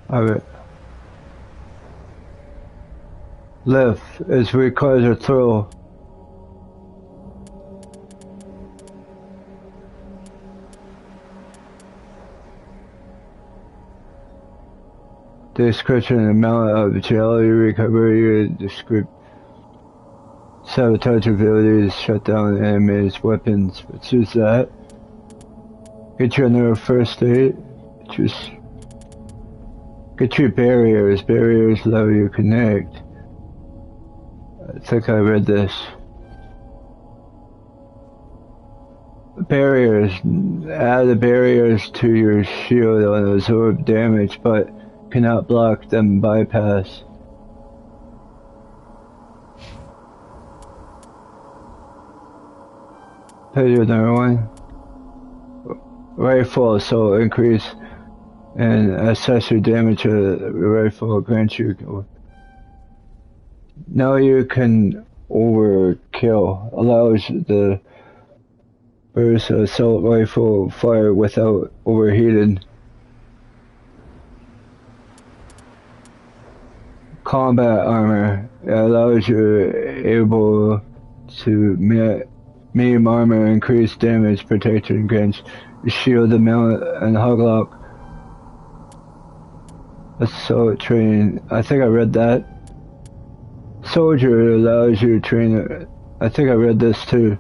Alright. Lift is requires a throw. Description amount of jelly recovery descript sabotage abilities shut down enemies weapons. Let's use that. Get you another first aid. Just get your barriers. Barriers allow you to connect. I think I read this. Barriers. Add the barriers to your shield and absorb damage, but cannot block them bypass. Pay you another one. Rifle, so increase and accessory damage to the rifle grants you. Now you can overkill. Allows the burst assault rifle fire without overheating. Combat armor. It allows you able to medium armor increase damage protection against shield mount and hoglock. Assault training. I think I read that. Soldier allows you to train. I think I read this too.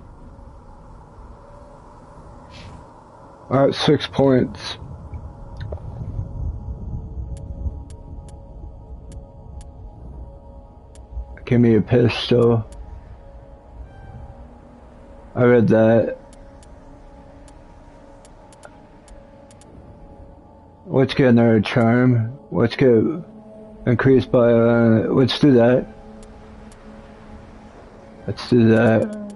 Alright, 6 points. Give me a pistol. I read that. Let's get another charm. Let's get increased by, let's do that. Let's do that.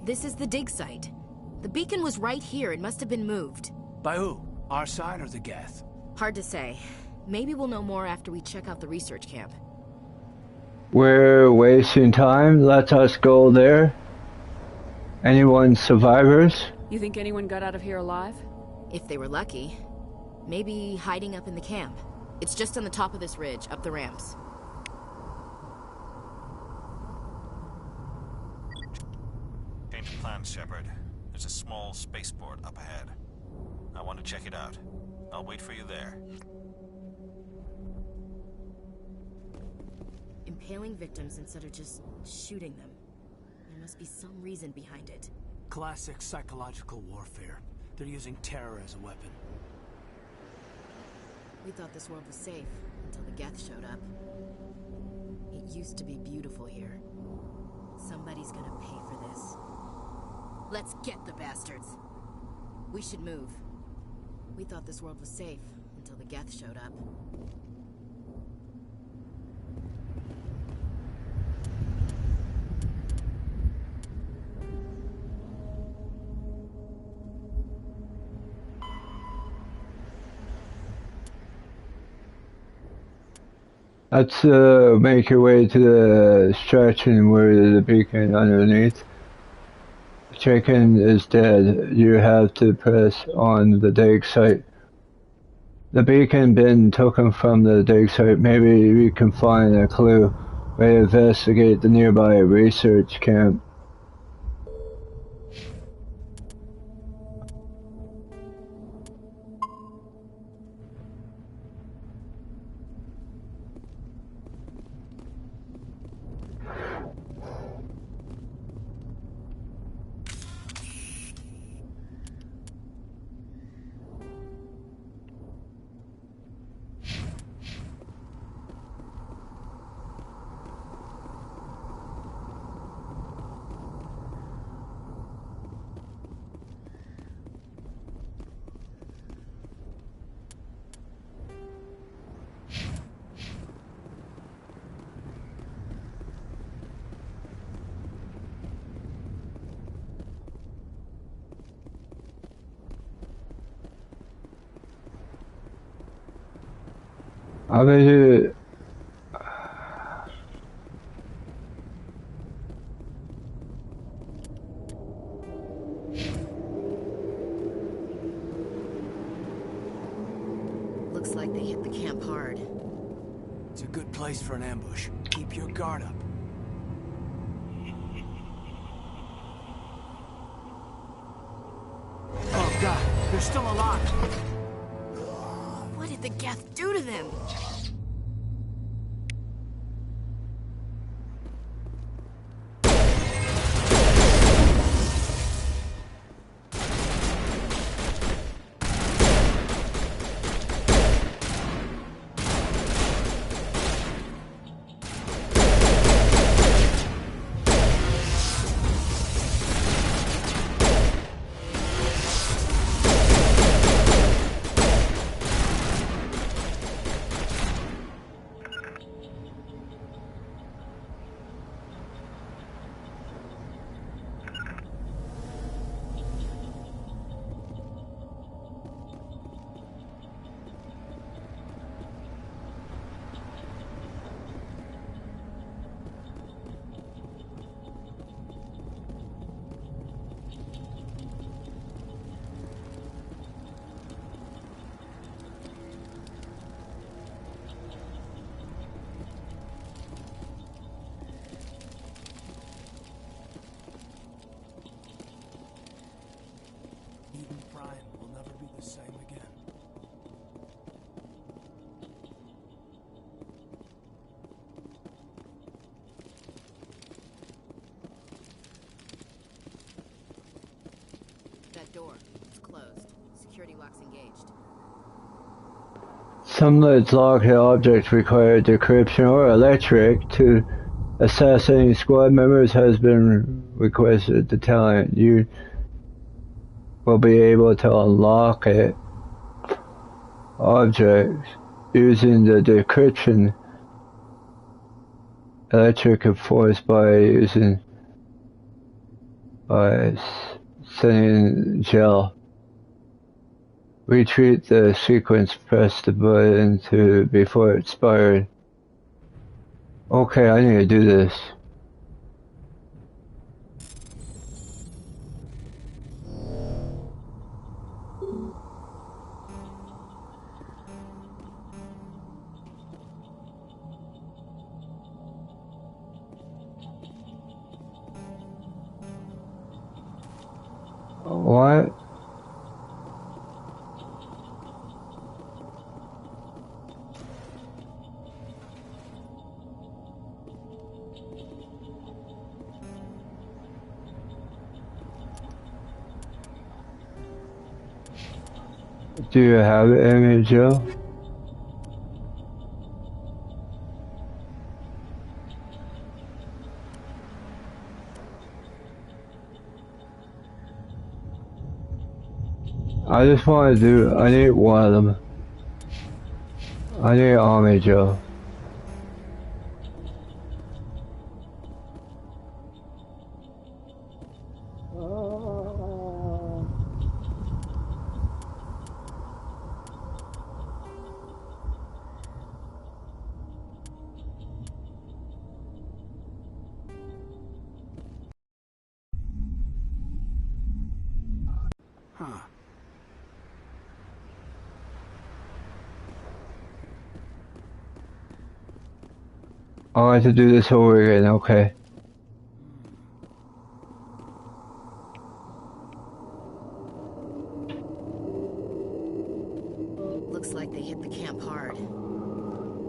This is the dig site. The beacon was right here. It must have been moved. By who? Our side or the Geth? Hard to say. Maybe we'll know more after we check out the research camp. We're wasting time. Let us go there. Anyone survivors? You think anyone got out of here alive? If they were lucky. Maybe hiding up in the camp. It's just on the top of this ridge, up the ramps. Change of plans, Shepard. There's a small spaceport up ahead. I want to check it out. I'll wait for you there. Impaling victims instead of just shooting them. There must be some reason behind it. Classic psychological warfare. They're using terror as a weapon. We thought this world was safe until the Geth showed up. It used to be beautiful here. Somebody's gonna pay for this. Let's get the bastards. We should move. We thought this world was safe until the Geth showed up. Let's make your way to the stretching where the beacon underneath. Chicken is dead. You have to press on the dig site. The beacon been taken from the dig site. Maybe we can find a clue. We investigate the nearby research camp. I mean, Looks like they hit the camp hard. It's a good place for an ambush. Keep your guard up. Oh god, they're still alive! What did the Geth do to them? Eden Prime will never be the same again. That door. It's closed. Security lock's engaged. some locked objects require decryption or electric to assassinate squad members has been requested. The talent you will be able to unlock it objects using the decryption electric force by sending gel. Retreat the sequence, press the button before it's fired. Okay, I need to do this. What? Do you have it, Amy Joe? I just want to do, I need one of them. I need Army Joe. Huh. I have to do this over again, okay. Looks like they hit the camp hard.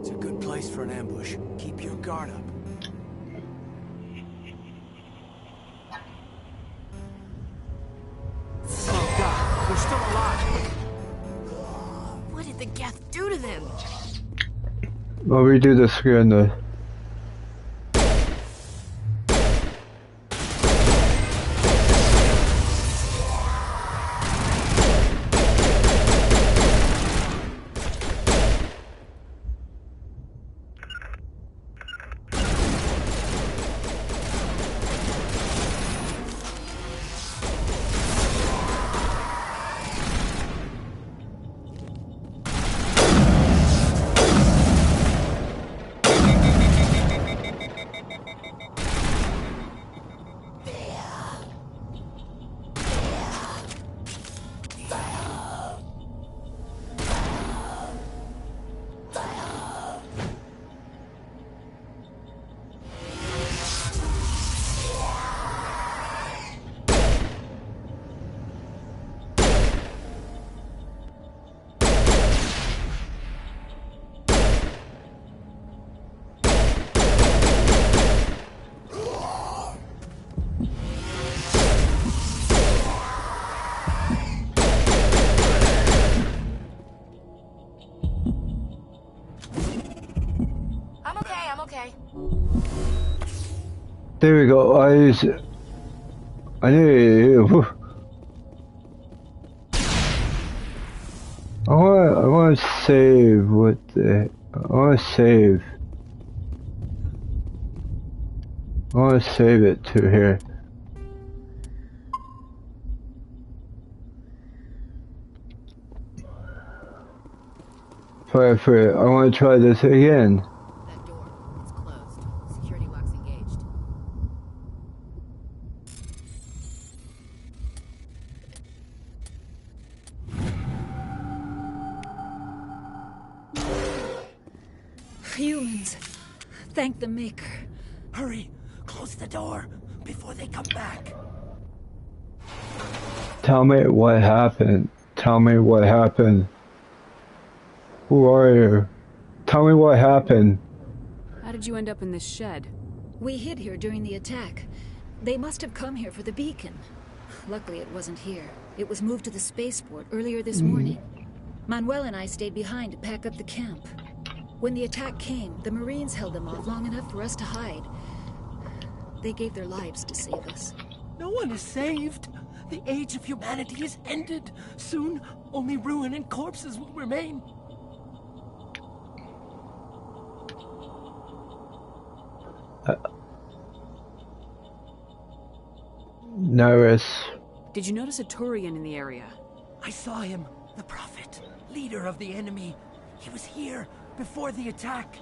It's a good place for an ambush. Keep your guard up. Oh god, they're still alive! What did the Geth do to them? Well, we do this again though. There we go. I knew. I want to save. What the? I want to save. I want to save it to here. Fire for it. I want to try this again. That door. It's closed. Security lock's engaged. Humans. Thank the Maker. Hurry! Close the door before they come back. Tell me what happened. Tell me what happened. Who are you? Tell me what happened. How did you end up in this shed? We hid here during the attack. They must have come here for the beacon. Luckily, it wasn't here. It was moved to the spaceport earlier this morning. Manuel and I stayed behind to pack up the camp. When the attack came, the Marines held them off long enough for us to hide. They gave their lives to save us. No one is saved. The age of humanity is ended. Soon, only ruin and corpses will remain. Nervous. Did you notice a Turian in the area? I saw him, the Prophet, leader of the enemy. He was here before the attack.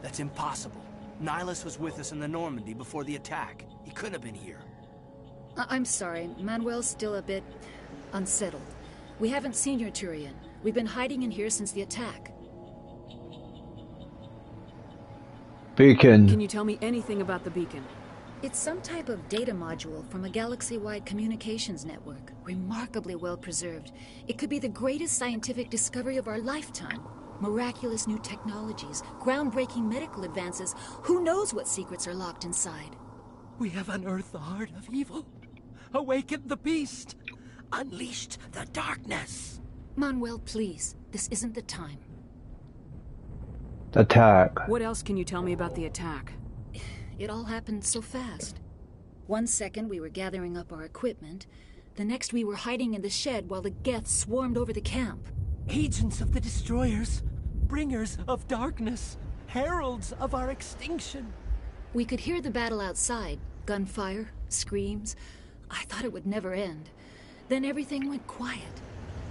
That's impossible. Nihilus was with us in the Normandy before the attack. He couldn't have been here. I'm sorry. Manuel's still a bit unsettled. We haven't seen your Turian. We've been hiding in here since the attack. Beacon. Can you tell me anything about the beacon? It's some type of data module from a galaxy-wide communications network. Remarkably well preserved. It could be the greatest scientific discovery of our lifetime. Miraculous new technologies, groundbreaking medical advances. Who knows what secrets are locked inside? We have unearthed the heart of evil, awakened the beast, unleashed the darkness. Manuel, please. This isn't the time. Attack. What else can you tell me about the attack? It all happened so fast. 1 second we were gathering up our equipment. The next we were hiding in the shed while the Geth swarmed over the camp. Agents of the Destroyers, bringers of darkness, heralds of our extinction. We could hear the battle outside. Gunfire, screams. I thought it would never end. Then everything went quiet.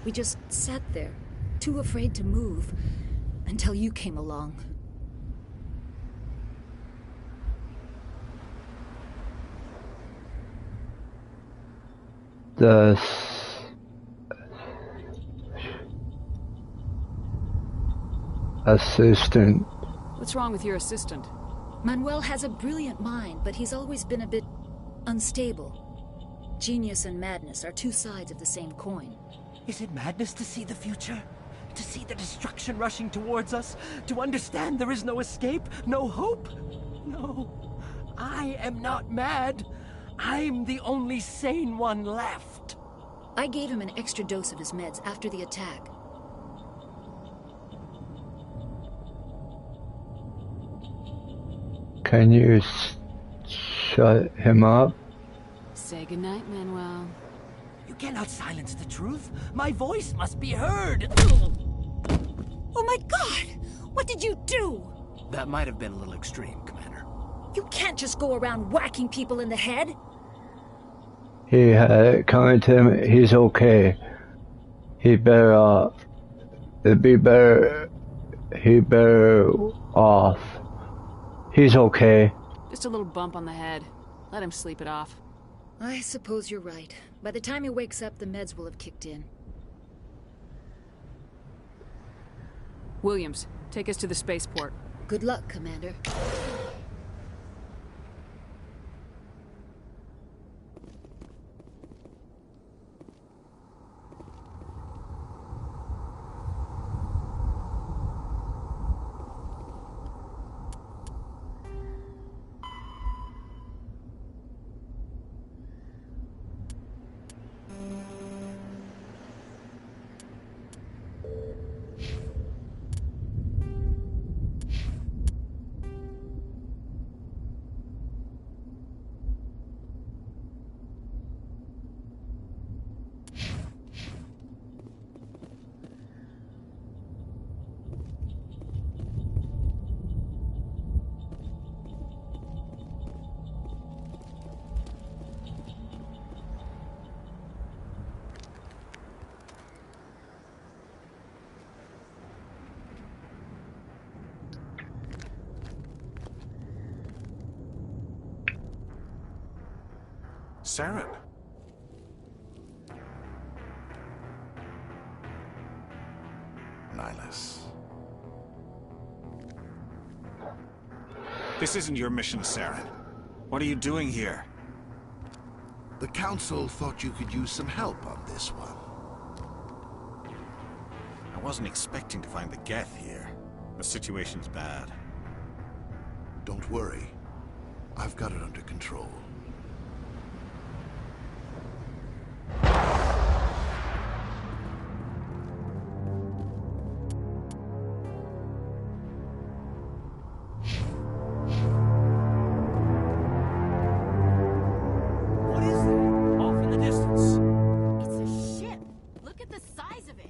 We just sat there, too afraid to move, until you came along. The assistant. What's wrong with your assistant? Manuel has a brilliant mind, but he's always been a bit unstable. Genius and madness are two sides of the same coin. Is it madness to see the future? To see the destruction rushing towards us? To understand there is no escape? No hope? No. I am not mad. I'm the only sane one left. I gave him an extra dose of his meds after the attack. Can you shut him up? Say goodnight, Manuel. You cannot silence the truth. My voice must be heard. Oh my God! What did you do? That might have been a little extreme, Commander. You can't just go around whacking people in the head. He had it coming to him. He's okay. He better it'd be better. He better off. He's okay. Just a little bump on the head. Let him sleep it off. I suppose you're right. By the time he wakes up, the meds will have kicked in. Williams, take us to the spaceport. Good luck, Commander. Saren. Nihilus. This isn't your mission, Saren. What are you doing here? The Council thought you could use some help on this one. I wasn't expecting to find the Geth here. The situation's bad. Don't worry. I've got it under control. What is that? Off in the distance. It's a ship. Look at the size of it.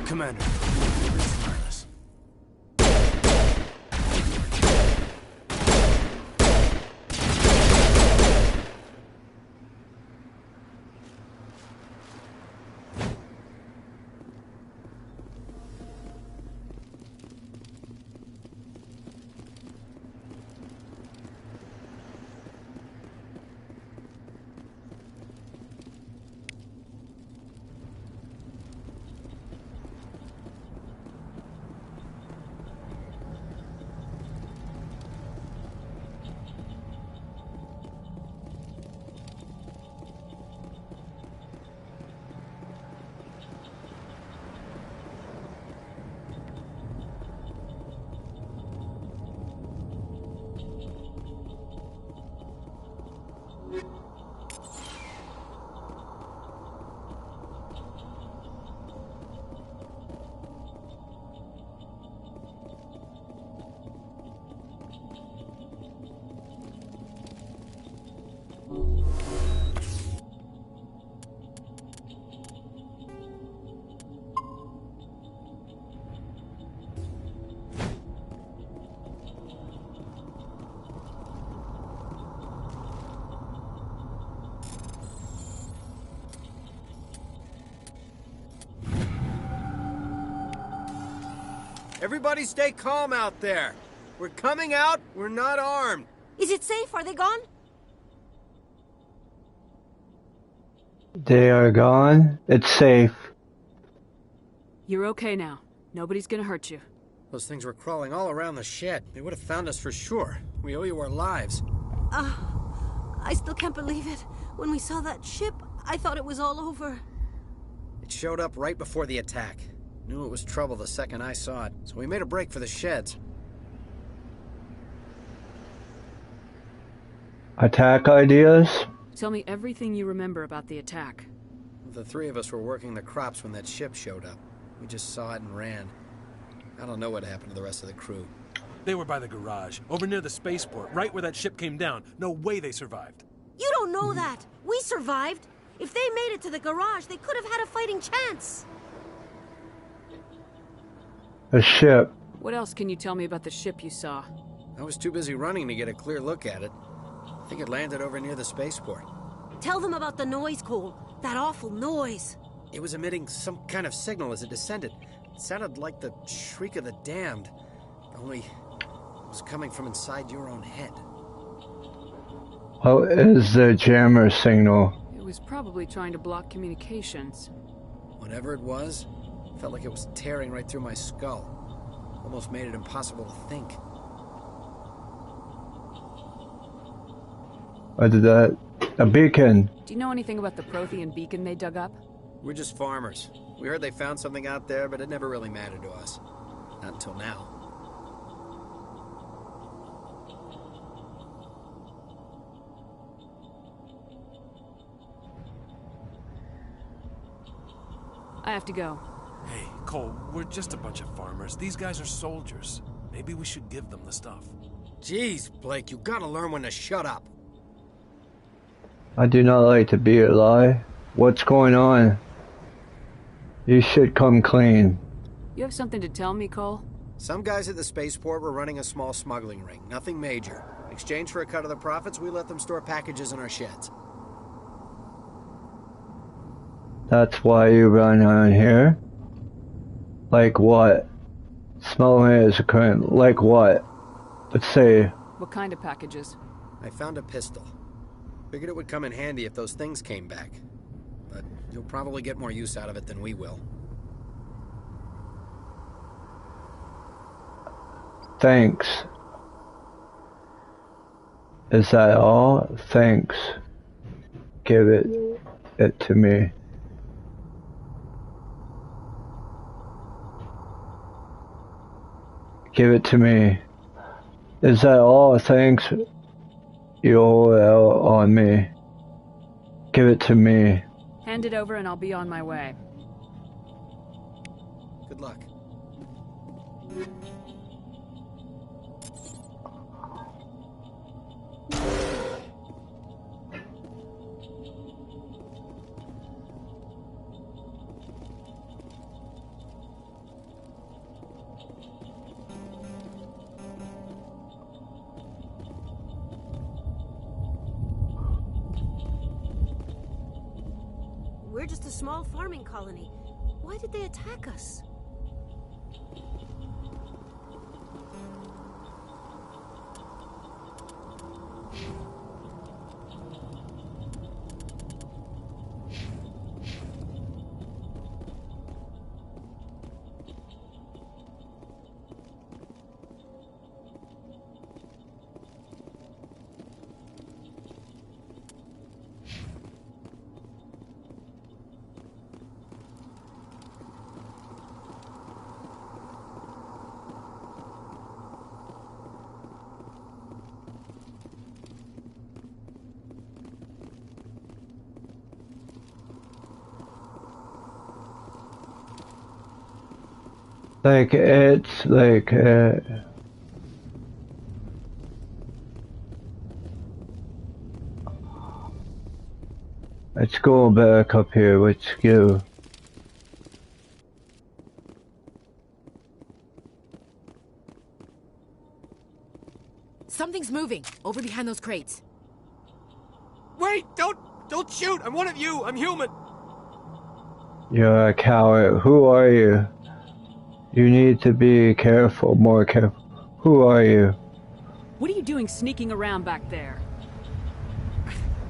Commander, it's Nihilus. Everybody stay calm out there. We're coming out, we're not armed. Is it safe? Are they gone? They are gone. It's safe. You're okay now. Nobody's gonna hurt you. Those things were crawling all around the shed. They would have found us for sure. We owe you our lives. I still can't believe it. When we saw that ship, I thought it was all over. It showed up right before the attack. Knew it was trouble the second I saw it, so we made a break for the sheds. Attack ideas? Tell me everything you remember about the attack. The three of us were working the crops when that ship showed up. We just saw it and ran. I don't know what happened to the rest of the crew. They were by the garage, over near the spaceport, right where that ship came down. No way they survived. You don't know that. We survived. If they made it to the garage, they could have had a fighting chance. A ship. What else can you tell me about the ship you saw? I was too busy running to get a clear look at it. I think it landed over near the spaceport. Tell them about the noise, Cole. That awful noise. It was emitting some kind of signal as it descended. It sounded like the shriek of the damned. Only it was coming from inside your own head. What is the jammer signal? It was probably trying to block communications. Whatever it was, felt like it was tearing right through my skull. Almost made it impossible to think. What is that? A beacon. Do you know anything about the Prothean beacon they dug up? We're just farmers. We heard they found something out there, but it never really mattered to us. Not until now. I have to go. Hey, Cole, we're just a bunch of farmers. These guys are soldiers. Maybe we should give them the stuff. Jeez, Blake, you gotta learn when to shut up. I do not like to be a lie. What's going on? You should come clean. You have something to tell me, Cole? Some guys at the spaceport were running a small smuggling ring. Nothing major. In exchange for a cut of the profits, we let them store packages in our sheds. That's why you run on here? Like what? Smuggling is a crime. Like what? Let's say. What kind of packages? I found a pistol. Figured it would come in handy if those things came back. But you'll probably get more use out of it than we will. Thanks. Is that all? Thanks. Give it to me. Give it to me. Is that all? Thanks. You're out on me. Give it to me. Hand it over and I'll be on my way. Good luck. We're just a small farming colony. Why did they attack us? Like it's like let's go back up here. Let's go. Something's moving over behind those crates. Wait! Don't shoot! I'm one of you! I'm human! You're a coward. Who are you? You need to be careful, more careful. Who are you? What are you doing sneaking around back there?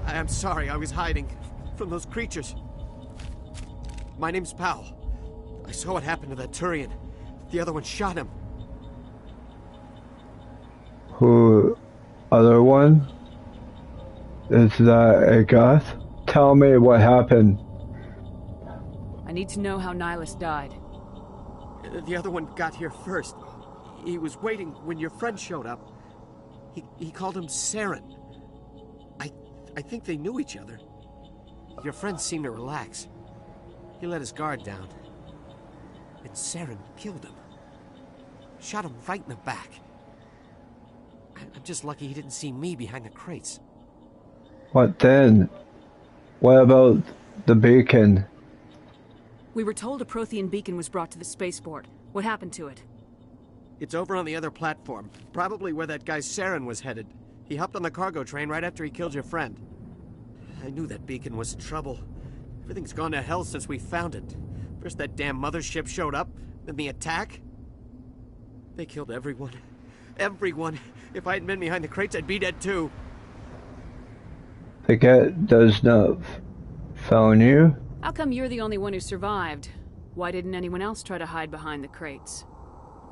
I'm sorry, I was hiding from those creatures. My name's Powell. I saw what happened to that Turian. The other one shot him. Who? Other one? Is that a Goth? Tell me what happened. I need to know how Nihilus died. The other one got here first. He was waiting when your friend showed up. He called him Saren. I think they knew each other. Your friend seemed to relax. He let his guard down. And Saren killed him. Shot him right in the back. I'm just lucky he didn't see me behind the crates. What then? What about the beacon? We were told a Prothean beacon was brought to the spaceport. What happened to it? It's over on the other platform. Probably where that guy Saren was headed. He hopped on the cargo train right after he killed your friend. I knew that beacon was trouble. Everything's gone to hell since we found it. First that damn mothership showed up, then the attack. They killed everyone. Everyone. If I hadn't been behind the crates, I'd be dead too. The Geth does not found you? How come you're the only one who survived? Why didn't anyone else try to hide behind the crates?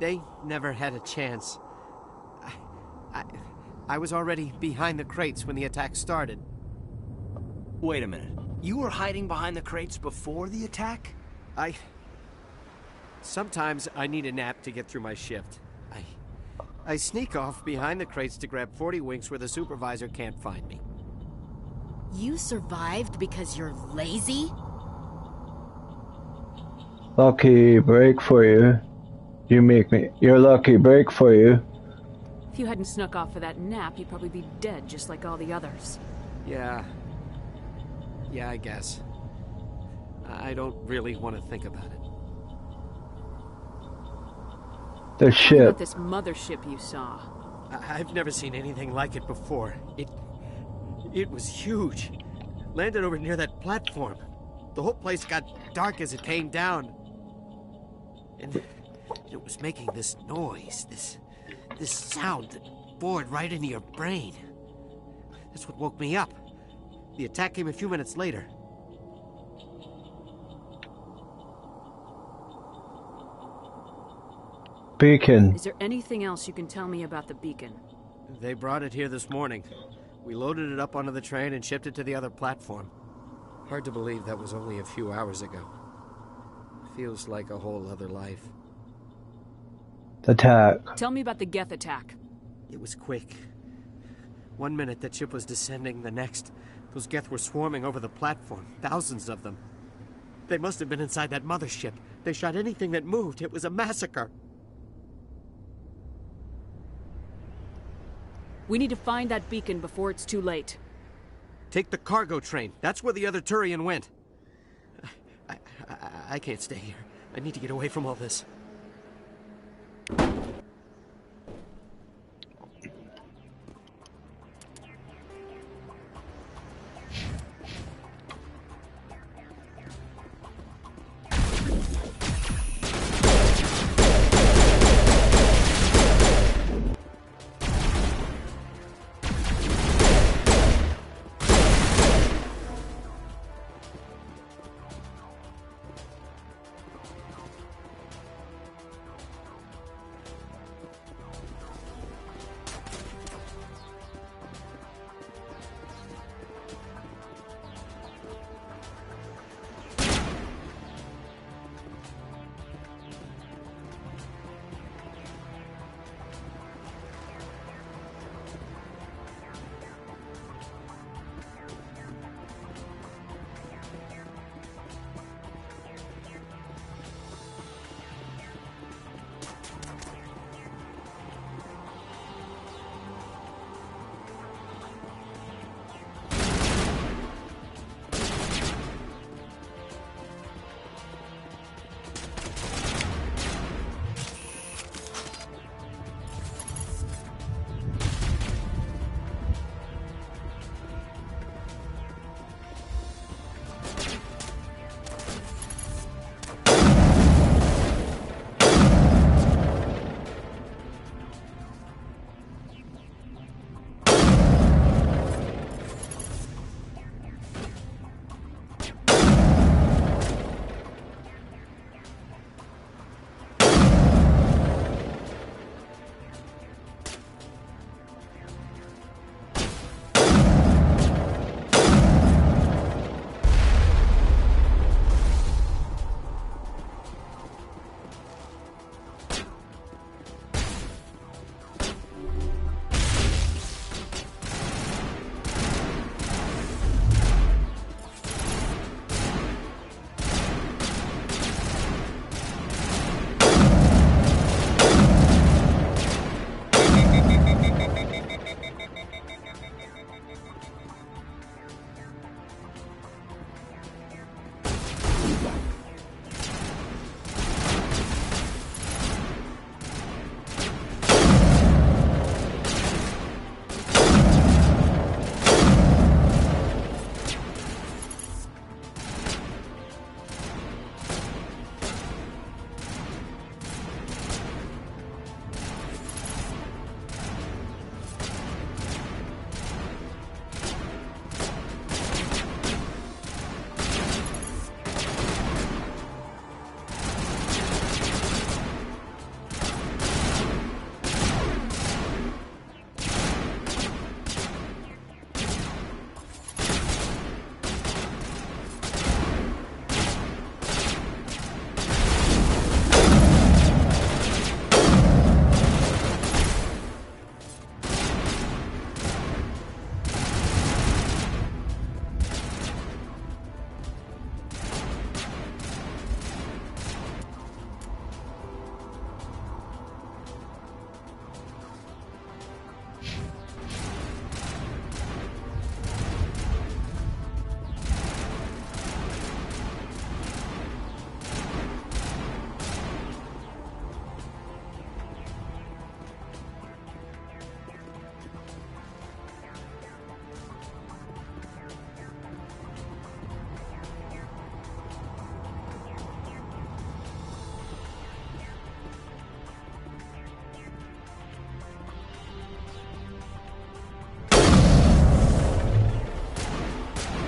They never had a chance. I was already behind the crates when the attack started. Wait a minute. You were hiding behind the crates before the attack? Sometimes I need a nap to get through my shift. I sneak off behind the crates to grab 40 winks where the supervisor can't find me. You survived because you're lazy? Lucky break for you. You're lucky break for you. If you hadn't snuck off for that nap, you'd probably be dead just like all the others. Yeah, I guess. I don't really want to think about it. The What ship. about this mothership you saw? I've never seen anything like it before. It was huge. Landed over near that platform. The whole place got dark as it came down. And it was making this noise, this sound that bored right into your brain. That's what woke me up. The attack came a few minutes later. Beacon. Is there anything else you can tell me about the beacon? They brought it here this morning. We loaded it up onto the train and shipped it to the other platform. Hard to believe that was only a few hours ago. Feels like a whole other life. Attack. Tell me about the Geth attack. It was quick. 1 minute that ship was descending, the next, those Geth were swarming over the platform. Thousands of them. They must have been inside that mothership. They shot anything that moved. It was a massacre. We need to find that beacon before it's too late. Take the cargo train. That's where the other Turian went. I can't stay here. I need to get away from all this.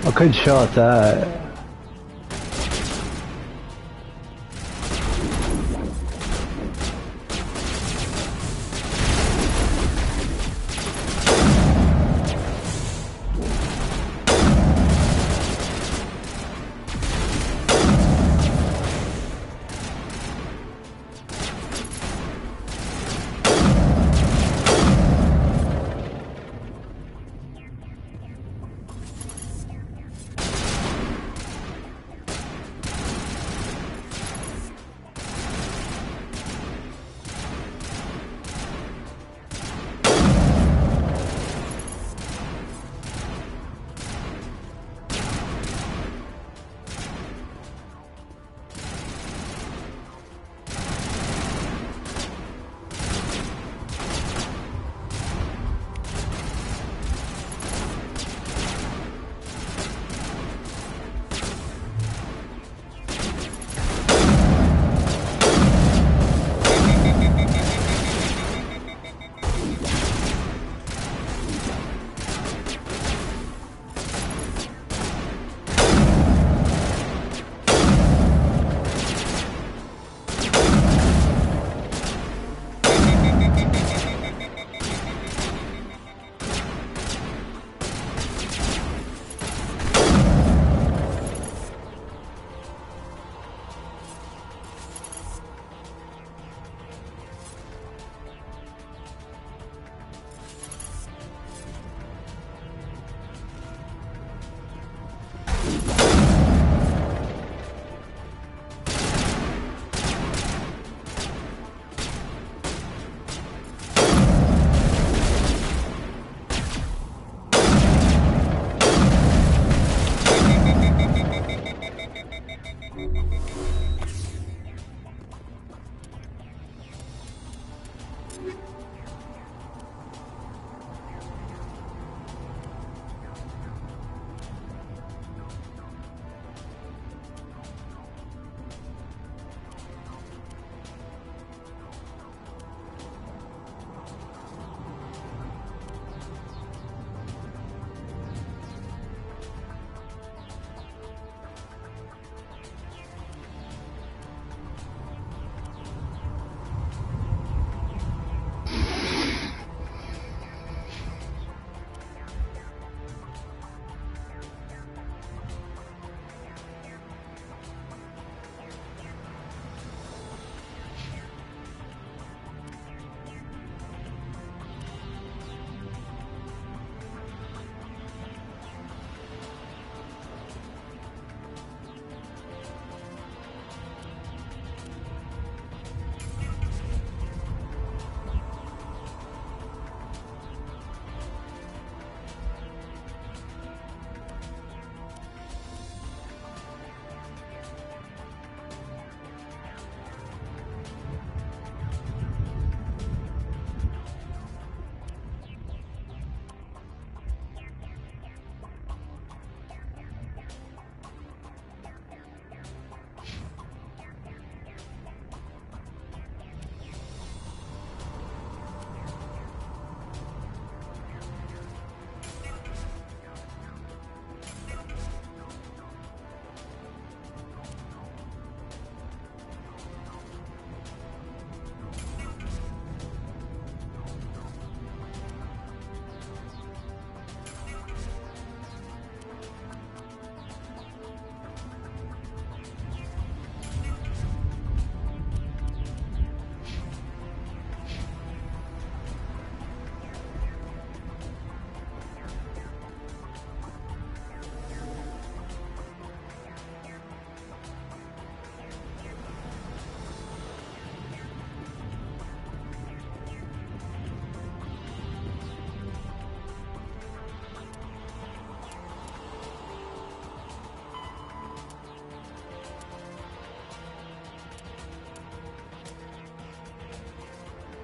I could shot that.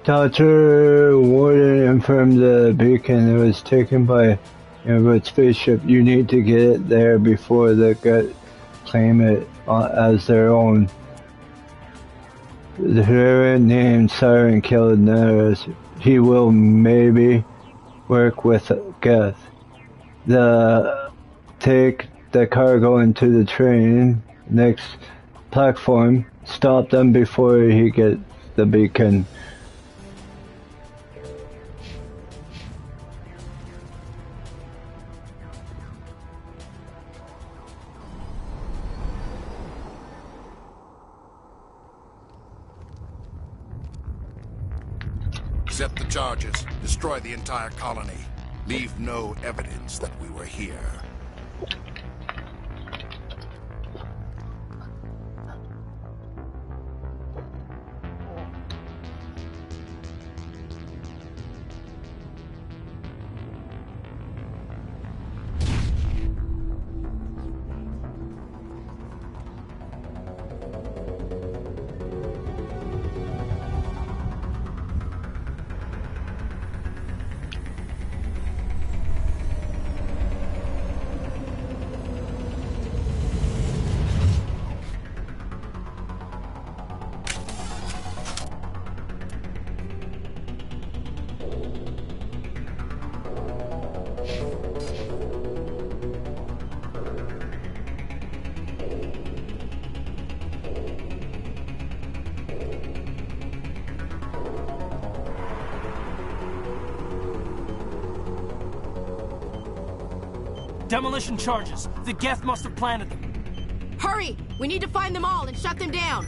Dr. Warden informed the beacon it was taken by a spaceship. You need to get it there before the Geth claim it as their own. The hero named Siren killed Neris. He will maybe work with Geth. Take the cargo into the train next platform. Stop them before he gets the beacon. Accept the charges. Destroy the entire colony. Leave no evidence that we were here. Demolition charges. The Geth must have planted them. Hurry! We need to find them all and shut them down!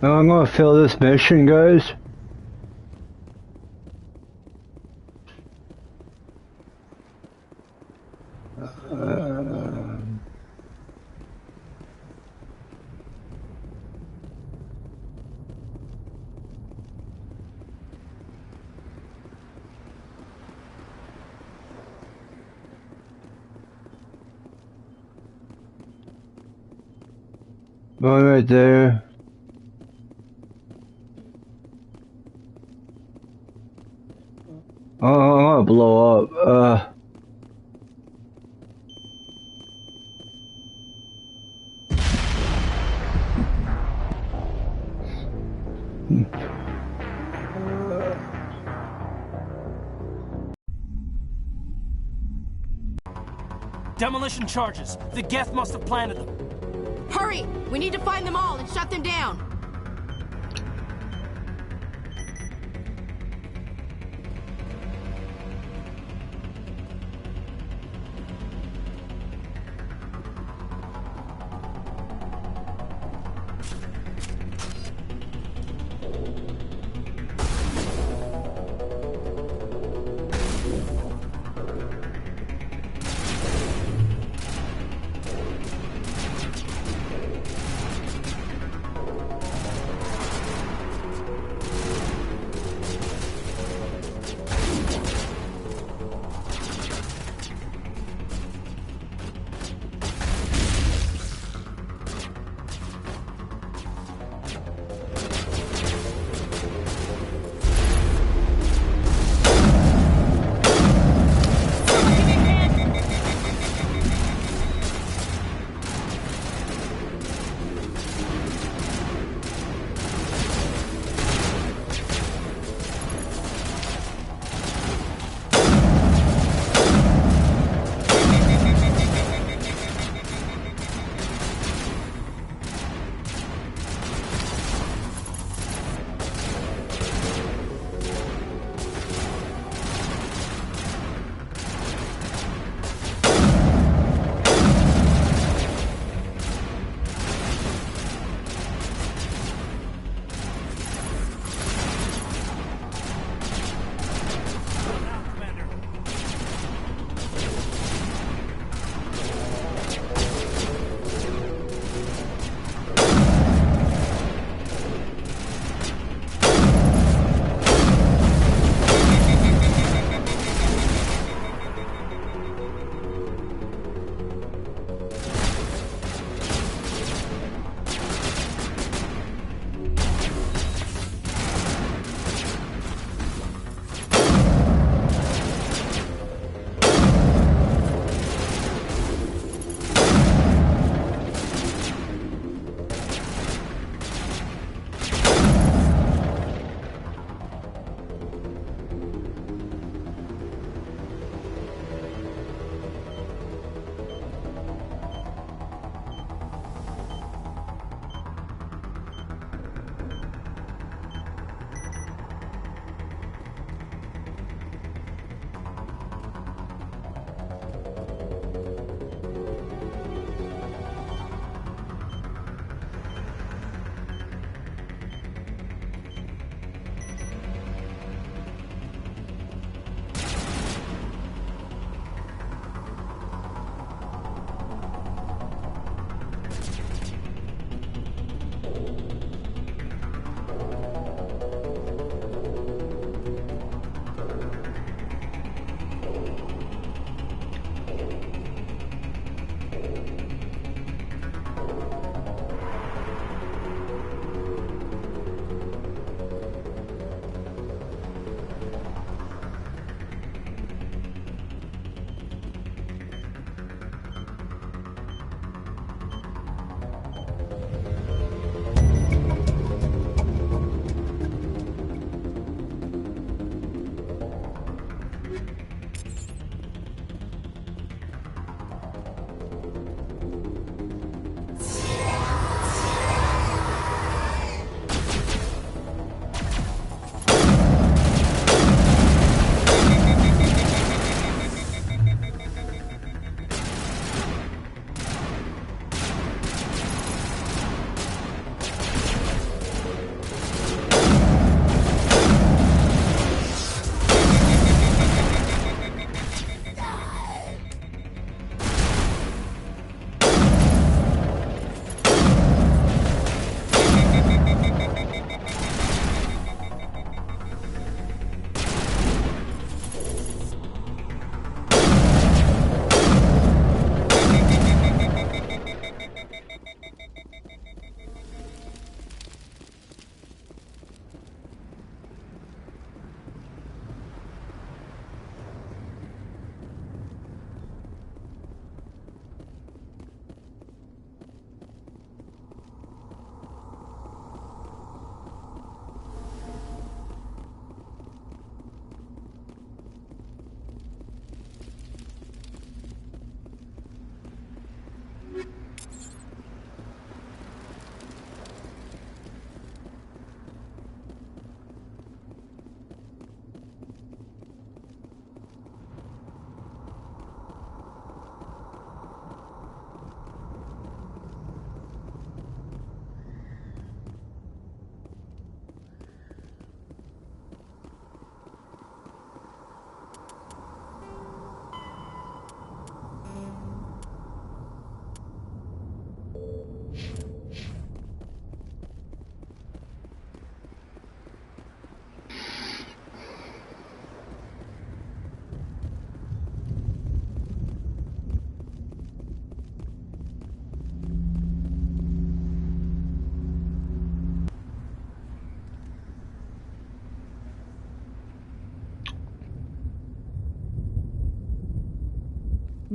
Now I'm gonna fill this mission, guys. One right there. Oh, I'm gonna blow up. Demolition charges. The Geth must have planted them. Hurry! We need to find them all and shut them down.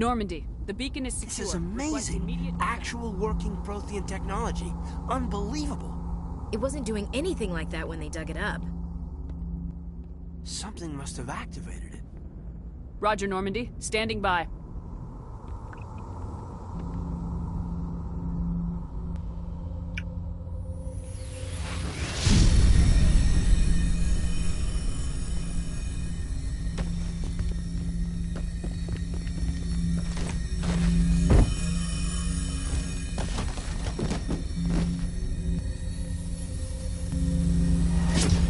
Normandy, the beacon is secure. This is Request amazing. immediate- Actual working Prothean technology. Unbelievable. It wasn't doing anything like that when they dug it up. Something must have activated it. Roger, Normandy. Standing by.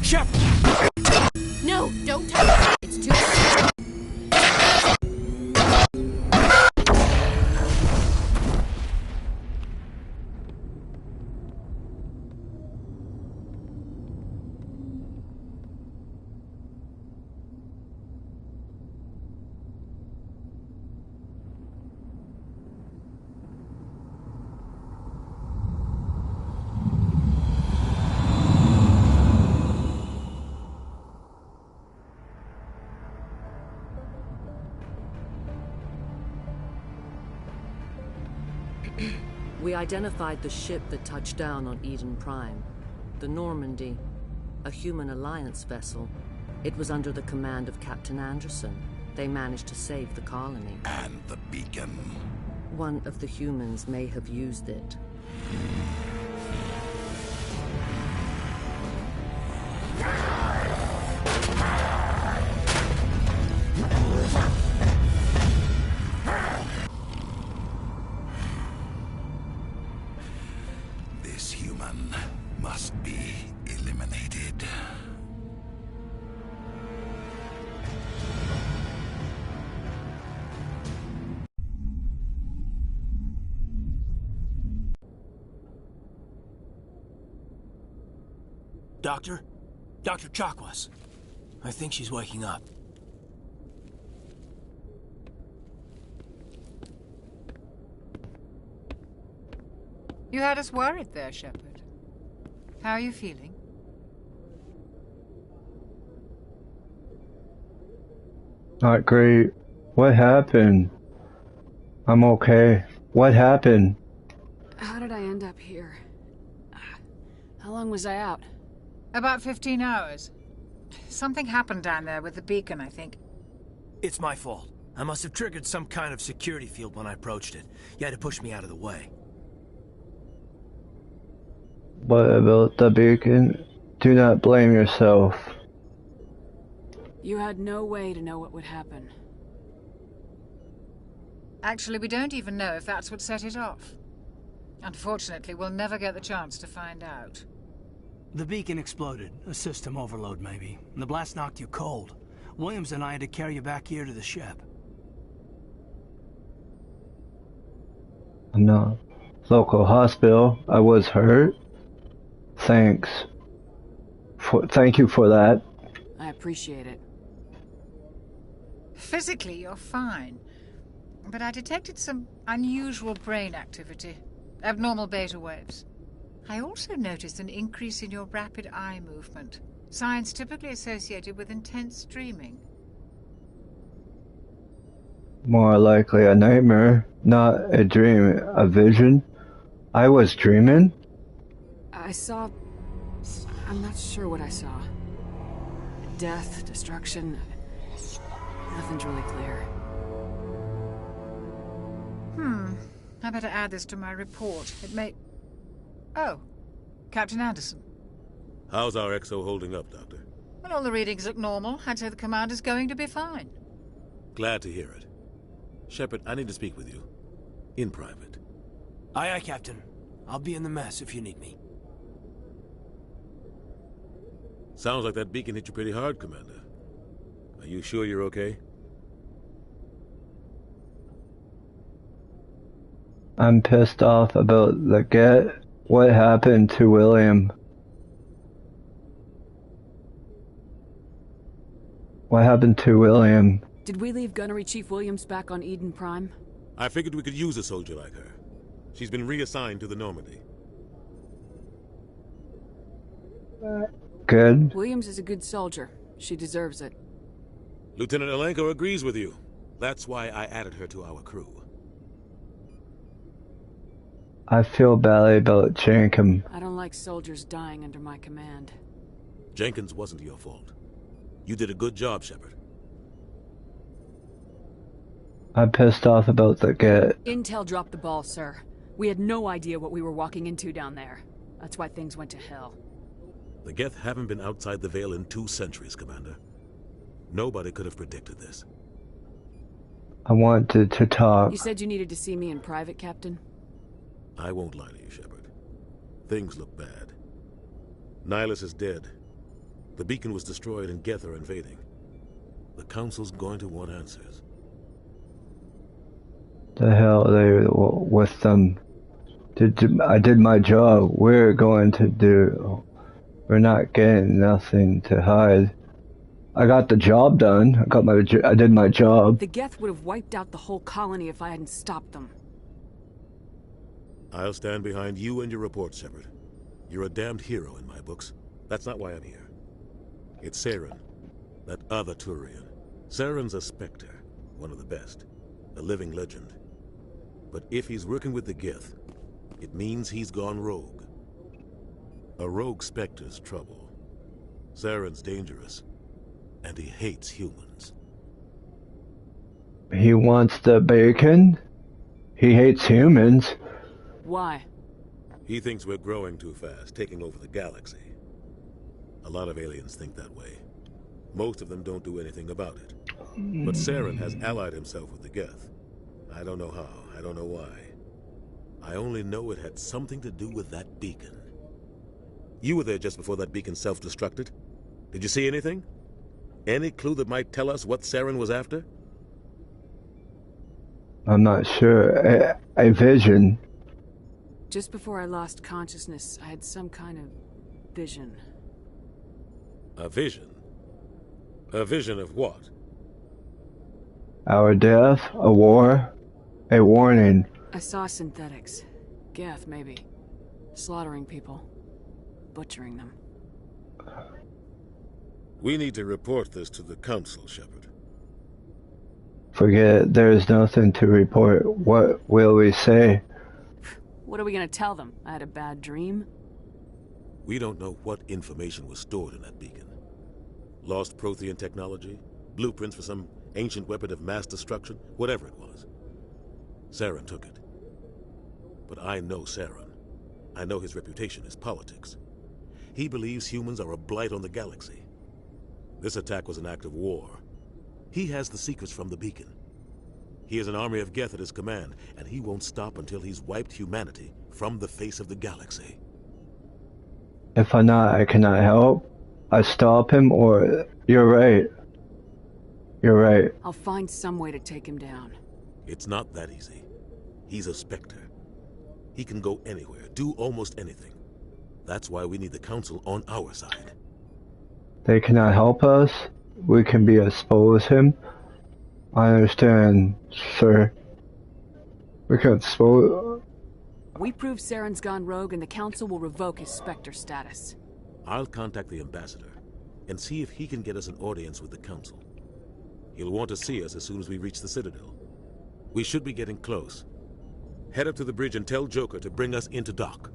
Shepard! No, don't touch it. It's too... We identified the ship that touched down on Eden Prime. The Normandy, a human alliance vessel. It was under the command of Captain Anderson. They managed to save the colony. And the beacon. One of the humans may have used it. This human must be eliminated. Doctor? Dr. Chakwas. I think she's waking up. You had us worried there, Shepard. How are you feeling? Not great. What happened? I'm okay. What happened? How did I end up here? How long was I out? About 15 hours. Something happened down there with the beacon, I think. It's my fault. I must have triggered some kind of security field when I approached it. You had to push me out of the way. What about the beacon? Do not blame yourself. You had no way to know what would happen. Actually, we don't even know if that's what set it off. Unfortunately, we'll never get the chance to find out. The beacon exploded. A system overload, maybe. And the blast knocked you cold. Williams and I had to carry you back here to the ship. No. Local hospital. I was hurt. Thank you for that. I appreciate it. Physically, you're fine. But I detected some unusual brain activity. Abnormal beta waves. I also noticed an increase in your rapid eye movement. Signs typically associated with intense dreaming. More likely a nightmare, not a dream, a vision. I was dreaming? I saw... I'm not sure what I saw. Death, destruction... Nothing's really clear. I better add this to my report. It may... Oh, Captain Anderson. How's our XO holding up, Doctor? Well, all the readings look normal. I'd say the commander's going to be fine. Glad to hear it. Shepard, I need to speak with you. In private. Aye, aye, Captain. I'll be in the mess if you need me. Sounds like that beacon hit you pretty hard, Commander. Are you sure you're okay? I'm pissed off about the Get. What happened to William? What happened to William? Did we leave Gunnery Chief Williams back on Eden Prime? I figured we could use a soldier like her. She's been reassigned to the Normandy. Good. Williams is a good soldier. She deserves it. Lieutenant Alenko agrees with you. That's why I added her to our crew. I feel badly about Jenkins. I don't like soldiers dying under my command. Jenkins wasn't your fault. You did a good job, Shepard. I'm pissed off about the Geth. Intel dropped the ball, sir. We had no idea what we were walking into down there. That's why things went to hell. The Geth haven't been outside the Veil in 2 centuries, Commander. Nobody could have predicted this. I wanted to talk. You said you needed to see me in private, Captain? I won't lie to you, Shepard. Things look bad. Nihilus is dead. The beacon was destroyed and Geth are invading. The Council's going to want answers. The hell they with them. I did my job. We're going to do. We're not getting nothing to hide. I got the job done. I did my job. The Geth would have wiped out the whole colony if I hadn't stopped them. I'll stand behind you and your report, Shepard. You're a damned hero in my books. That's not why I'm here. It's Saren, that other Turian. Saren's a Spectre, one of the best, a living legend. But if he's working with the Geth, it means he's gone rogue. A rogue Spectre's trouble. Saren's dangerous, and he hates humans. He wants the bacon? He hates humans. Why? He thinks we're growing too fast, taking over the galaxy. A lot of aliens think that way. Most of them don't do anything about it. But Saren has allied himself with the Geth. I don't know how, I don't know why. I only know it had something to do with that beacon. You were there just before that beacon self-destructed. Did you see anything? Any clue that might tell us what Saren was after? I'm not sure. A vision. Just before I lost consciousness, I had some kind of vision. A vision? A vision of what? Our death, a war, a warning. I saw synthetics. Geth, maybe. Slaughtering people. Butchering them. We need to report this to the Council, Shepard. Forget it. There's nothing to report. What will we say? What are we gonna tell them? I had a bad dream? We don't know what information was stored in that beacon. Lost Prothean technology? Blueprints for some ancient weapon of mass destruction? Whatever it was. Saren took it. But I know Saren. I know his reputation is politics. He believes humans are a blight on the galaxy. This attack was an act of war. He has the secrets from the beacon. He has an army of Geth at his command, and he won't stop until he's wiped humanity from the face of the galaxy. If I cannot help. I stop him, or... You're right. You're right. I'll find some way to take him down. It's not that easy. He's a Spectre. He can go anywhere, do almost anything. That's why we need the Council on our side. They cannot help us. We can expose him. I understand, sir. We can expose... We prove Saren's gone rogue and the Council will revoke his Spectre status. I'll contact the Ambassador and see if he can get us an audience with the Council. He'll want to see us as soon as we reach the Citadel. We should be getting close. Head up to the bridge and tell Joker to bring us into dock.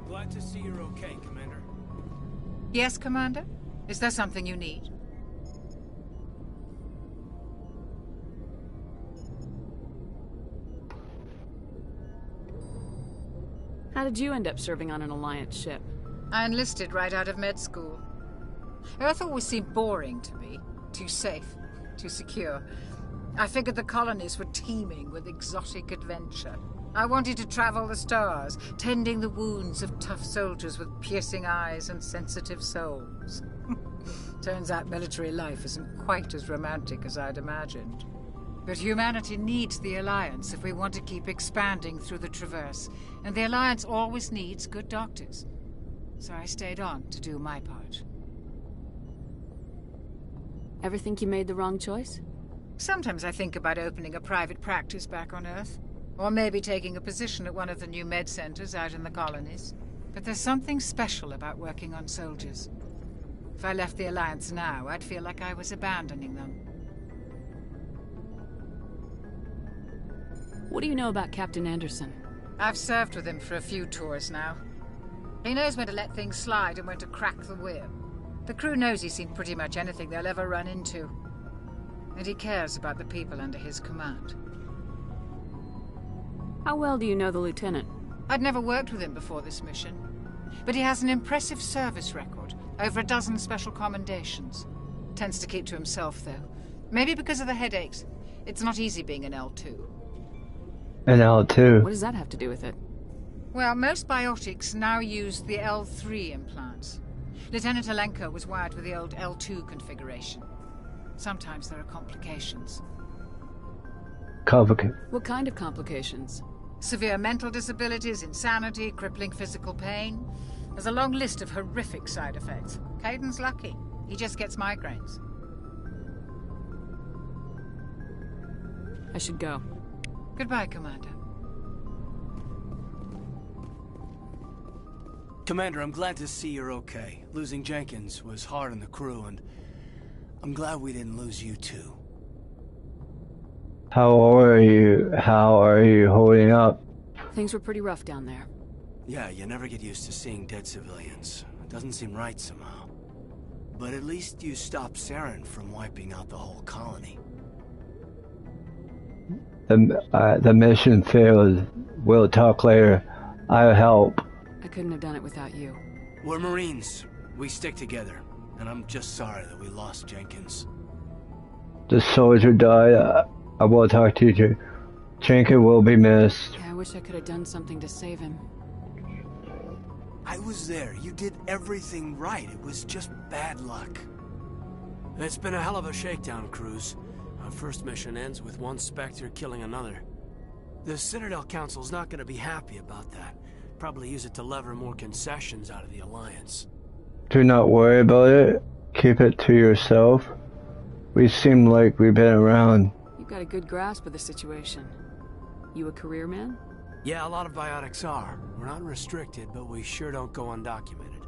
Glad to see you're okay, Commander. Yes, Commander? Is there something you need? How did you end up serving on an Alliance ship? I enlisted right out of med school. Earth always seemed boring to me. Too safe, too secure. I figured the colonies were teeming with exotic adventure. I wanted to travel the stars, tending the wounds of tough soldiers with piercing eyes and sensitive souls. Turns out military life isn't quite as romantic as I'd imagined. But humanity needs the Alliance if we want to keep expanding through the Traverse, and the Alliance always needs good doctors. So I stayed on to do my part. Ever think you made the wrong choice? Sometimes I think about opening a private practice back on Earth. Or maybe taking a position at one of the new med centers out in the colonies. But there's something special about working on soldiers. If I left the Alliance now, I'd feel like I was abandoning them. What do you know about Captain Anderson? I've served with him for a few tours now. He knows when to let things slide and when to crack the whip. The crew knows he's seen pretty much anything they'll ever run into. And he cares about the people under his command. How well do you know the Lieutenant? I'd never worked with him before this mission. But he has an impressive service record. Over a dozen special commendations. Tends to keep to himself, though. Maybe because of the headaches. It's not easy being an L2. An L2? What does that have to do with it? Well, most biotics now use the L3 implants. Lieutenant Alenko was wired with the old L2 configuration. Sometimes there are complications. What kind of complications? Severe mental disabilities, insanity, crippling physical pain. There's a long list of horrific side effects. Kaiden's lucky. He just gets migraines. I should go. Goodbye, Commander. Commander, I'm glad to see you're okay. Losing Jenkins was hard on the crew, and I'm glad we didn't lose you too. How are you? How are you holding up? Things were pretty rough down there. Yeah, you never get used to seeing dead civilians. It doesn't seem right somehow. But at least you stopped Saren from wiping out the whole colony. The mission failed. We'll talk later. I'll help. I couldn't have done it without you. We're Marines. We stick together. And I'm just sorry that we lost Jenkins. The soldier died. I will talk to you. Jenkins will be missed. Yeah, I wish I could have done something to save him. I was there. You did everything right. It was just bad luck. It's been a hell of a shakedown, Cruz. Our first mission ends with one Spectre killing another. The Citadel Council's not going to be happy about that. Probably use it to lever more concessions out of the Alliance. Do not worry about it. Keep it to yourself. We seem like we've been around. You've got a good grasp of the situation. You a career man? Yeah, a lot of biotics are. We're not restricted, but we sure don't go undocumented.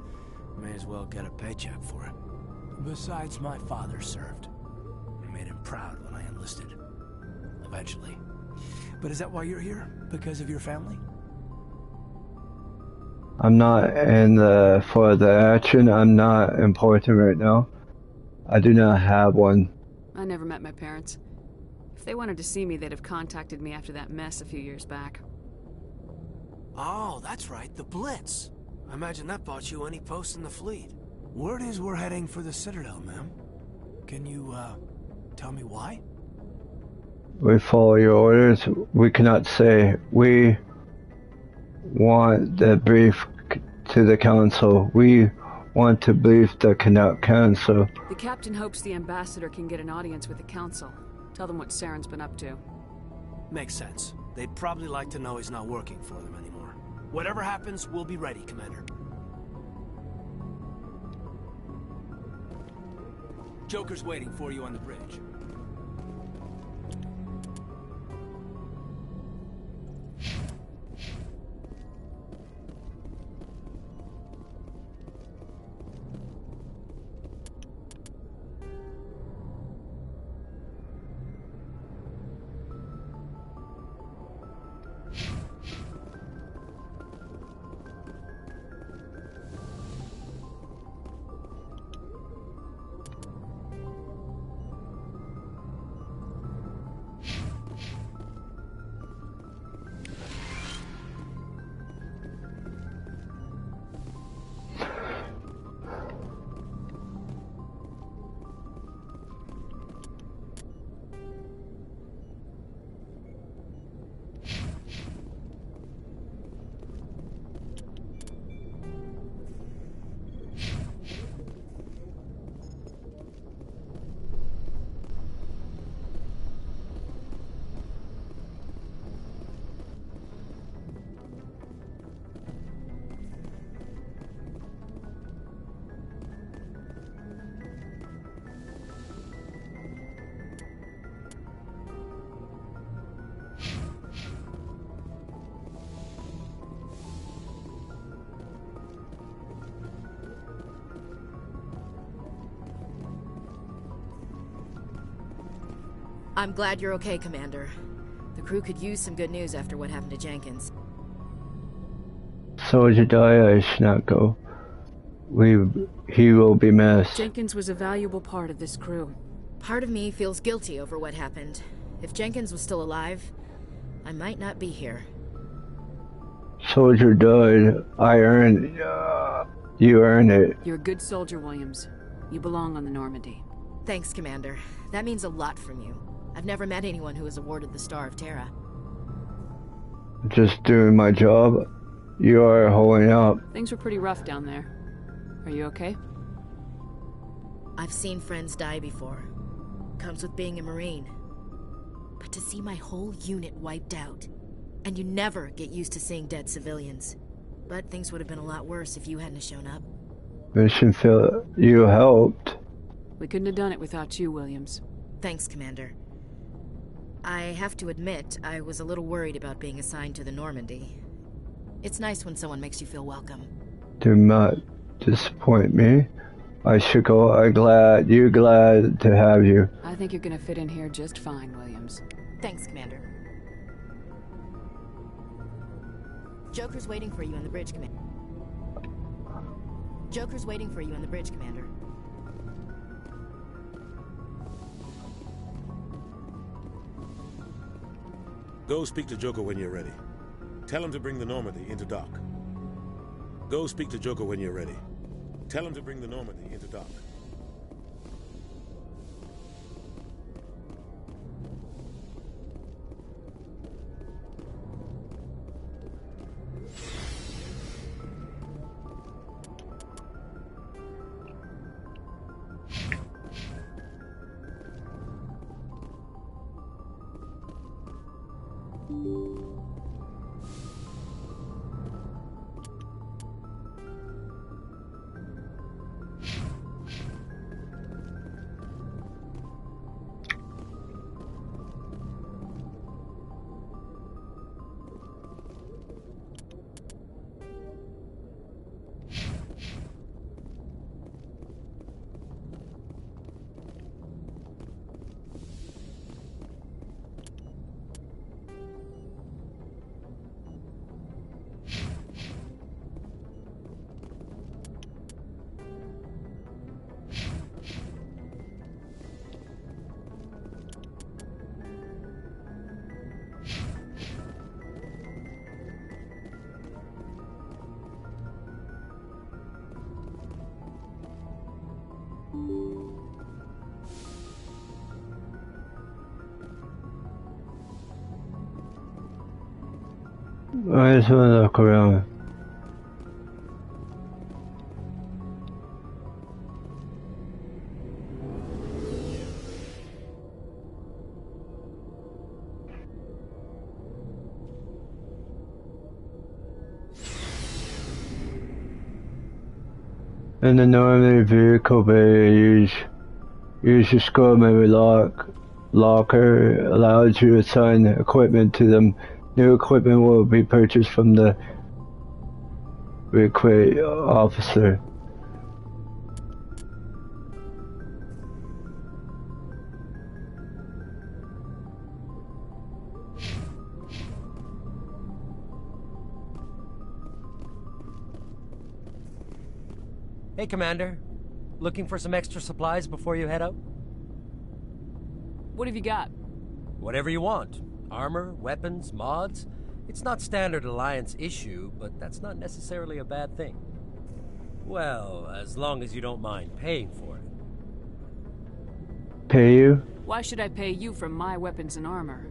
May as well get a paycheck for it. Besides, my father served. I made him proud when I enlisted. Eventually. But is that why you're here? Because of your family? I'm not for the action. I'm not important right now. I do not have one. I never met my parents. If they wanted to see me, they'd have contacted me after that mess a few years back. Oh, that's right, the Blitz. I imagine that bought you any post in the fleet. Word is we're heading for the Citadel, ma'am. Can you, tell me why? We follow your orders. We cannot say. We want the brief to the Council. We want to brief the Council. The Captain hopes the Ambassador can get an audience with the Council. Tell them what Saren's been up to. Makes sense. They'd probably like to know he's not working for them anymore. Whatever happens, we'll be ready, Commander. Joker's waiting for you on the bridge. I'm glad you're okay, Commander. The crew could use some good news after what happened to Jenkins. Soldier die, I should not go. He will be missed. Jenkins was a valuable part of this crew. Part of me feels guilty over what happened. If Jenkins was still alive, I might not be here. Soldier died. I earned. You earned it. You're a good soldier, Williams. You belong on the Normandy. Thanks, Commander. That means a lot from you. I've never met anyone who was awarded the Star of Terra. Just doing my job. You are holding up. Things were pretty rough down there. Are you okay? I've seen friends die before. Comes with being a Marine. But to see my whole unit wiped out, and you never get used to seeing dead civilians. But things would have been a lot worse if you hadn't shown up. Mission failed. You helped. We couldn't have done it without you, Williams. Thanks, Commander. I have to admit, I was a little worried about being assigned to the Normandy. It's nice when someone makes you feel welcome. Do not disappoint me. I should go. You're glad to have you. I think you're gonna fit in here just fine, Williams. Thanks, Commander. Joker's waiting for you on the bridge, Commander. Joker's waiting for you on the bridge, Commander. Go speak to Joker when you're ready. Tell him to bring the Normandy into dock. Go speak to Joker when you're ready. Tell him to bring the Normandy into dock. I just want to look around. In the Normandy vehicle bay, use your score memory locker allows you to assign equipment to them. New equipment will be purchased from the recruit officer. Hey, Commander. Looking for some extra supplies before you head out? What have you got? Whatever you want. Armor, weapons, mods. It's not standard Alliance issue, but that's not necessarily a bad thing. Well, as long as you don't mind paying for it. Pay you? Why should I pay you for my weapons and armor?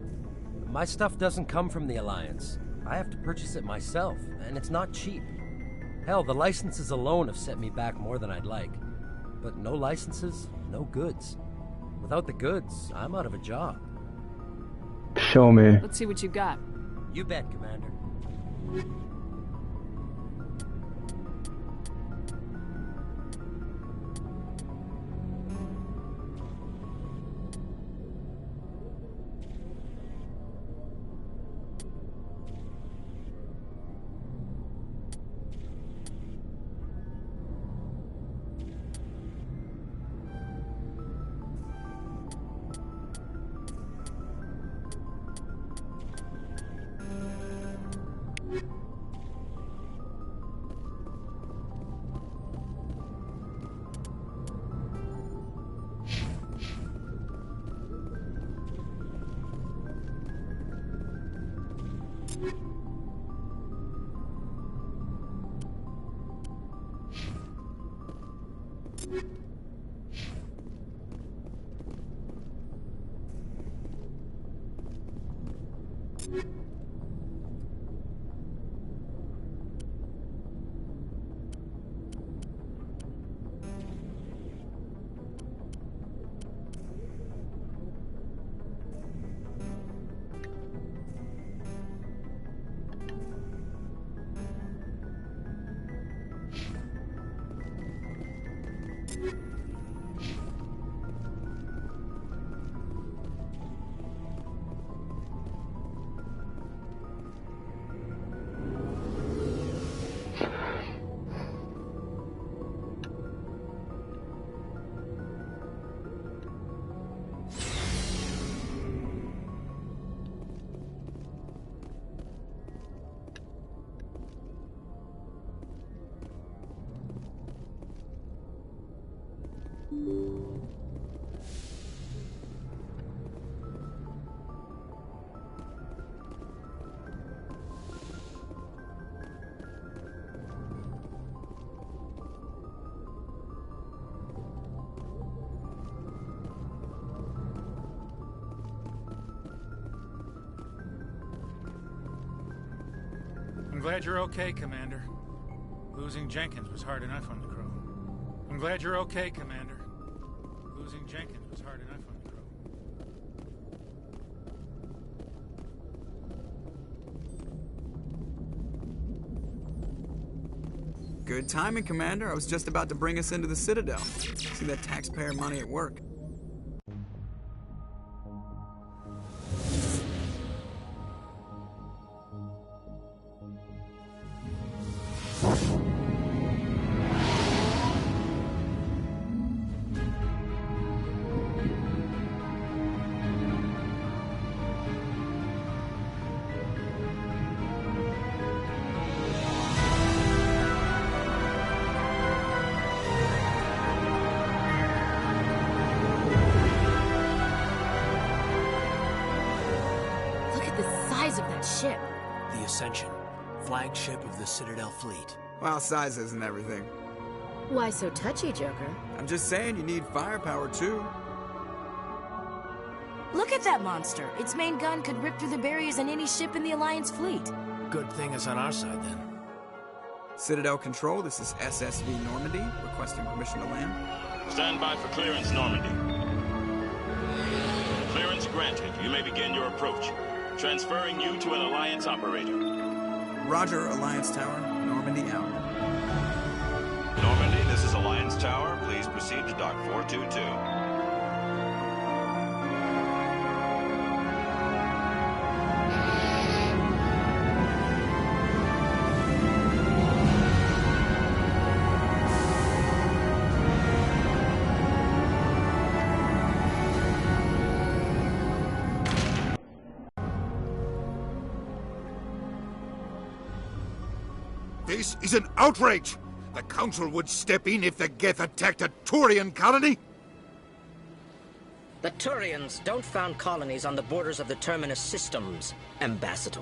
My stuff doesn't come from the Alliance. I have to purchase it myself, and it's not cheap. Hell, the licenses alone have set me back more than I'd like. But no licenses, no goods. Without the goods, I'm out of a job. Show me. Let's see what you got. You bet, Commander. I'm glad you're okay, Commander. Losing Jenkins was hard enough on the crew. I'm glad you're okay, Commander. Losing Jenkins was hard enough on the crew. Good timing, Commander. I was just about to bring us into the Citadel. See that taxpayer money at work. Ship. The Ascension, flagship of the Citadel fleet. Well, size isn't everything. Why so touchy, Joker? I'm just saying you need firepower, too. Look at that monster. Its main gun could rip through the barriers in any ship in the Alliance fleet. Good thing it's on our side, then. Citadel Control, this is SSV Normandy, requesting permission to land. Stand by for clearance, Normandy. Clearance granted. You may begin your approach. Transferring you to an Alliance operator. Roger, Alliance Tower. Normandy out. Normandy, this is Alliance Tower. Please proceed to Dock 422. This is an outrage! The Council would step in if the Geth attacked a Turian colony? The Turians don't found colonies on the borders of the Terminus systems, Ambassador.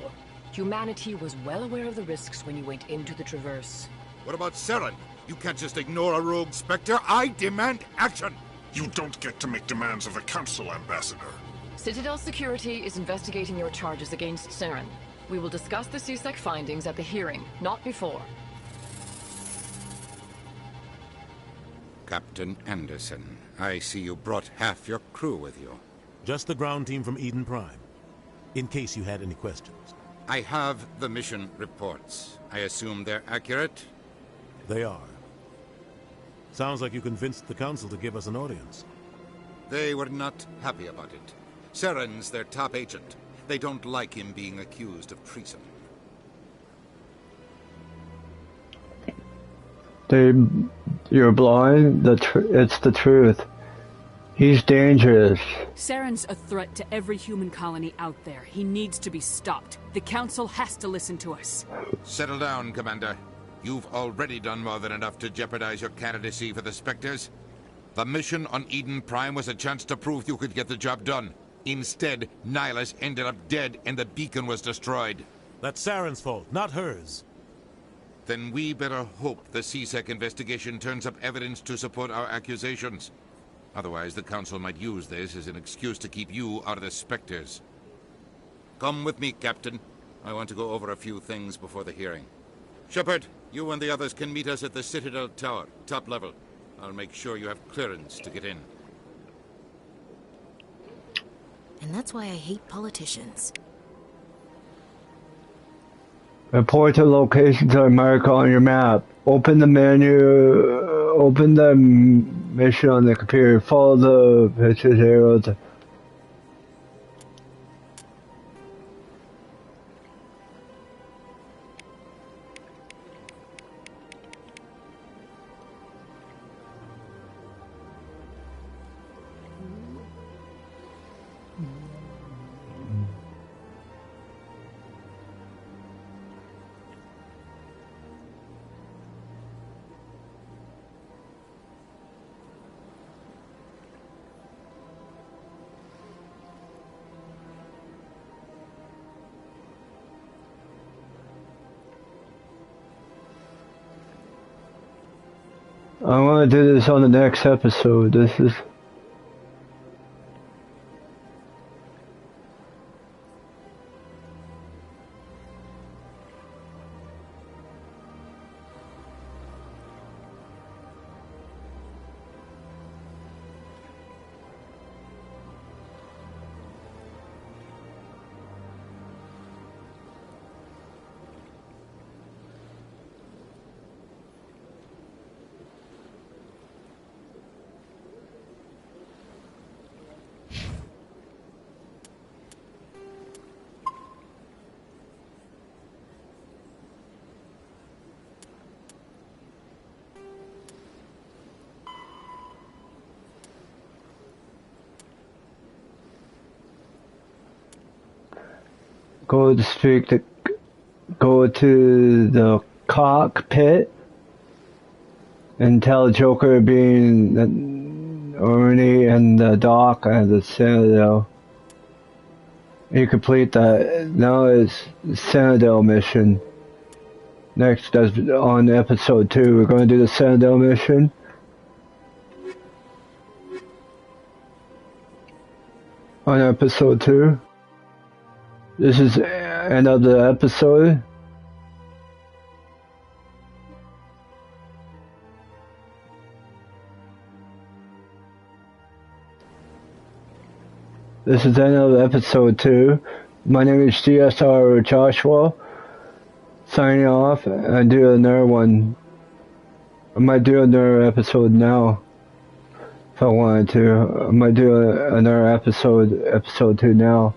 Humanity was well aware of the risks when you went into the Traverse. What about Saren? You can't just ignore a rogue Spectre. I demand action! You don't get to make demands of the Council, Ambassador. Citadel Security is investigating your charges against Saren. We will discuss the CSEC findings at the hearing, not before. Captain Anderson, I see you brought half your crew with you. Just the ground team from Eden Prime, in case you had any questions. I have the mission reports. I assume they're accurate? They are. Sounds like you convinced the Council to give us an audience. They were not happy about it. Saren's their top agent. They don't like him being accused of treason. You're blind. It's the truth. He's dangerous. Saren's a threat to every human colony out there. He needs to be stopped. The Council has to listen to us. Settle down, Commander. You've already done more than enough to jeopardize your candidacy for the Spectres. The mission on Eden Prime was a chance to prove you could get the job done. Instead, Nihilus ended up dead and the beacon was destroyed. That's Saren's fault, not hers. Then we better hope the CSEC investigation turns up evidence to support our accusations. Otherwise, the Council might use this as an excuse to keep you out of the Spectres. Come with me, Captain. I want to go over a few things before the hearing. Shepard, you and the others can meet us at the Citadel Tower, top level. I'll make sure you have clearance to get in. And that's why I hate politicians. Report to locations or mark on your map. Open the menu, open the mission on the computer, follow the pictures, arrows. I want to do this on the next episode. This is... Go to the cockpit and tell Joker being Ernie and the dock and the Citadel. You complete that. Now it's Citadel mission. Next, on episode 2, we're going to do the Citadel mission. On episode 2. This is the end of the episode. This is the end of episode 2. My name is GSR Joshua. Signing off and do another one. I might do another episode now. If I wanted to. I might do another episode 2 now.